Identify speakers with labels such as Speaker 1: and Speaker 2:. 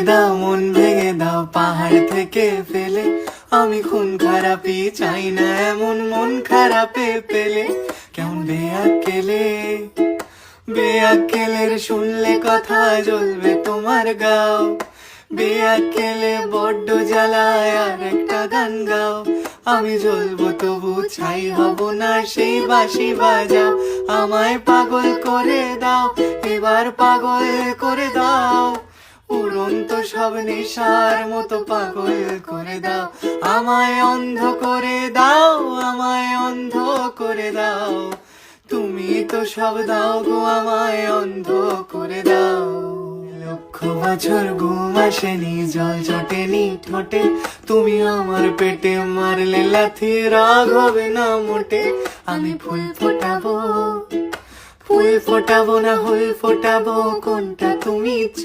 Speaker 1: দাও মন ভেঙে দাও পাহাড় থেকে ফেলে, আমি খুন খারাপি চাই না এমন মন খারাপে পেলে। কেমন বেয়াক্কেলে, বেয়াক্কেলের শুনলে কথা জ্বলবে তোমার গাও। বেয়াক্কেলে বড্ড জ্বালায় আর একটা গান গাও, আমি জ্বলবো তবু ছাই হব না সেই বাঁশি বাজাও। আমায় পাগল করে দাও, এবার পাগল করে দাও, উড়ন্ত সব নেশার মতো পাগল করে দাও। আমায় অন্ধ করে দাও, আমায় অন্ধ করে দাও, তুমি তো সব দাও গো আমায় অন্ধ করে দাও। লক্ষ বছর ঘুম আসেনি জল জটেনি ঠোঁটে, তুমি আমার পেটে মারলে লাথি রাগ হবে না মোটে। আমি ফুল ফোটাবো, ফুল ফোটাবো না হুল ফোটাবো, কোনটা তুমি চাও?